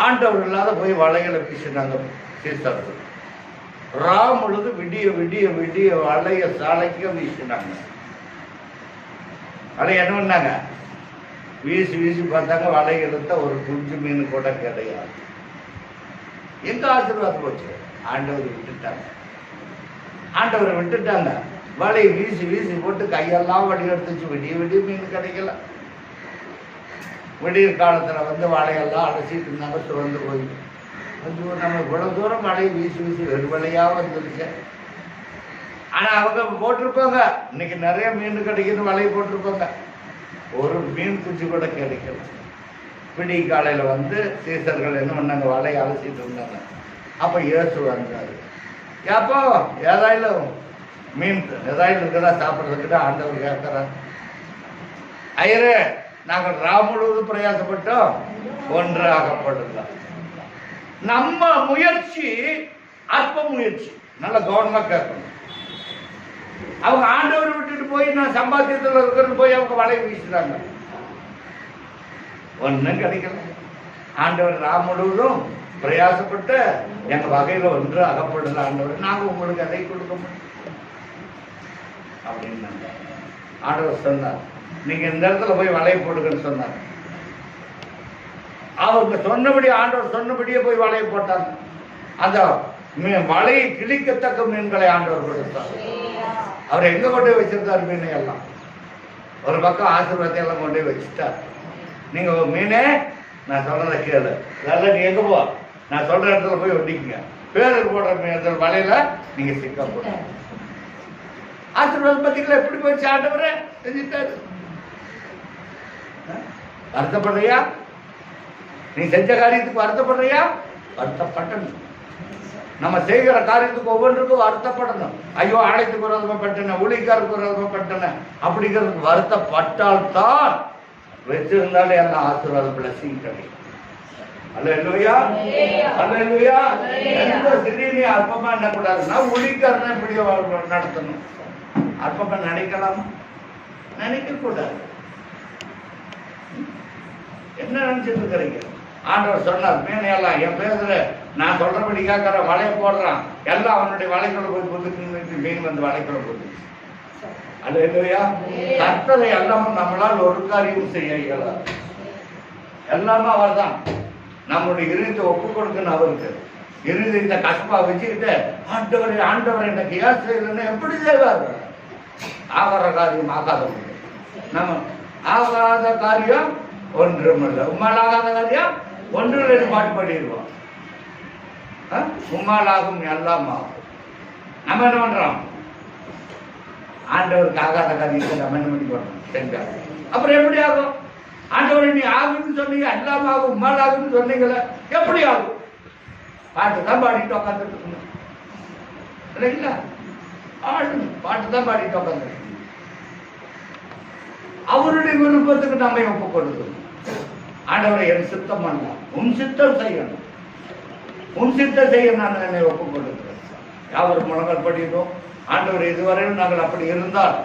ஆண்டவர் இல்லாத போய் வலைகளை வீசினாங்க சீசர்கள். முழுது விடிய விடிய விடிய வலைய சாலைக்கு வீசினாங்க. வலை என்ன பண்ணாங்க? வீசி வீசி பார்த்தாங்க, வலை எடுத்த ஒரு குஞ்சு மீன் கூட கிடையாது. எங்க ஆசீர்வாதம் போச்சு? ஆண்டவர் விட்டுட்டாங்க. ஆண்டவரை விட்டுட்டாங்க. வலையை வீசி வீசி போட்டு கையெல்லாம் வடி எடுத்துச்சு. விடிய விடிய மீன் கிடைக்கல. விடியற் காலத்துல வந்து வலையெல்லாம் அடைச்சிட்டு இருந்தாங்க. சுரந்து போய் நம்ம இவ்வளவு தூரம் வலையை வீசி வீசி வெறும் வலையா வந்துருச்சு. ஆனா அவங்க போட்டிருப்பாங்க, இன்னைக்கு நிறைய மீன் கிடைக்குன்னு வலையை போட்டிருப்பாங்க. ஒரு மீன் குஞ்சு கூட கிடைக்கல. விடிய காலையில வந்து சீசர்கள் என்ன பண்ணாங்க? வலையை அலசிட்டு இருந்தாங்க. அப்ப இயேசு வந்தாரு. அப்போ ஏதாயிலும் மீன் ஏதாயிலும் இருக்குதா சாப்பிட்றதுக்கிட்ட ஆண்டவர் கேட்கிறார். ஐயரே, நாங்கள் முழுவதும் பிரயாசப்பட்டோம், ஒன்று ஆகப்படல. நம்ம முயற்சி அற்ப முயற்சி. நல்ல கவனமா கேட்கணும். அவங்க ஆண்டவர் விட்டுட்டு போய் நான் சம்பாத்தியத்தில் இருக்கிறது போய் அவங்க வலையை வீசுறாங்க. ஒன்னும் கிடைக்கல. ஆண்டவர் முழுவதும் பிரயாசப்பட்டு எங்க வகையில ஒன்று அகப்படல. ஆண்டவர், நாங்க உங்களுக்கு அதை கொடுக்க முடியும் அப்படின்னு ஆண்டவர் சொன்னார். நீங்க இந்த இடத்துல போய் வலையை போடுங்கன்னு சொன்னார். அவங்க சொன்னபடி ஆண்டவர் சொன்னபடியே போய் வலையை போட்டாங்க. அந்த வலையை கிழிக்கத்தக்க மீன்களை ஆண்டவர் கொடுத்தார். அவர் எங்க கொண்டு போய் வச்சிருந்தார்? மீனை எல்லாம் ஒரு பக்கம் ஆசீர்வாதத்தை எல்லாம் கொண்டு போய் வச்சுட்டார். நீங்க மீனே, நான் சொல்றதை கேளு, அதெல்லாம் நீ எங்க போ, நான் சொல்ற இடத்துல போய் ஒட்டிக்குங்க. பேருக்கு போடுற மீன் வலையில நீங்க சிக்க போட. ஆசீர்வாதம் பார்த்தீங்களா எப்படி போய் ஆண்டவரே செஞ்சுட்டாரு. வருத்தப்படுறியா? நீ செஞ்ச காரியத்துக்கு வருத்தப்படுறியா? வருத்தப்பட்டணும். நம்ம செய்கிற காரியத்துக்கு ஒவ்வொன்றுக்கும் வருத்தப்படணும். ஐயோ ஆலயத்துக்கு விரோதப்பட்டன, ஊழியக்காருக்கு விரோதப்பட்டன அப்படிங்கிறதுக்கு வருத்தப்பட்டால்தான் வச்சிருந்தாலே அந்த ஆசீர்வாத பிளஸிங் கிடைக்கும். அல்லேலூயா, அல்லேலூயா. எந்த சிறிய அற்பமா எண்ணக்கூடாதுன்னா ஊழியக்காரனை எப்படி நடத்தணும்? அற்பமா நினைக்கலாமா? நினைக்க கூடாது. என்ன நினைச்சிட்டு இருக்கிறீங்க? ஆண்டவர் சொன்னார், மீனையெல்லாம் என் பேசுற நான் சொல்றபடி கேட்கிற வலையை போடுறான், எல்லாம் அவனுடைய வலைக்குள்ள போய் புதுக்கு மீன் வந்து வலைக்குள்ள போகுது. அல்லேலூயா. கர்த்தரை எல்லாமும் நம்மளால் ஒரு காரியம் செய்ய இயலாது. எல்லாமே அவர் தான். நம்மளுடைய இருதயத்தை ஒப்பு கொடுக்கணும் அவருக்கு. இருதயத்தை கஷ்டமா வச்சுக்கிட்டு ஆண்டவரை ஆண்டவரை எனக்கு ஏன் செய்யலன்னு எப்படி செய்வார்? ஆகாத காரியம் ஆகாத நம்ம ஆகாத காரியம் ஒன்றுமில்லை. உம்மால் ஆகாத காரியம் ஒன்றும் பாட்டு பாடிடுவோம். உம்மால் ஆகும் எல்லாம் ஆகும். நம்ம என்ன பண்றோம்? ஆண்டவருக்கு ஆகாத காரியத்தை நம்ம என்ன பண்ணி போறோம்? செஞ்சாங்க. அப்புறம் எப்படி ஆகும்? ஆண்டவரை நீ ஆகுன்னு சொன்னீங்க, எல்லாம் ஆகும், உம்மால் ஆகுன்னு சொன்னீங்களே, எப்படி ஆகும்? பாட்டு தான் பாடிட்டு உட்காந்துட்டு இருக்கணும் இல்லைங்களா? பாட்டு தான் பாடிட்டு உட்காந்துருக்கு. அவருடைய விருப்பத்துக்கு நம்ம ஒப்பு கொடுக்கணும். ஆண்டவரை என் சித்தம் பண்ணலாம், உன் சித்தம் செய்யணும், உன் சித்தம் செய்ய நான் என்னை ஒப்பு கொடுக்கிறேன். யாவரும் முழங்கல் படிக்கிறோம். ஆண்டவர் இதுவரையும் நாங்கள் அப்படி இருந்தால்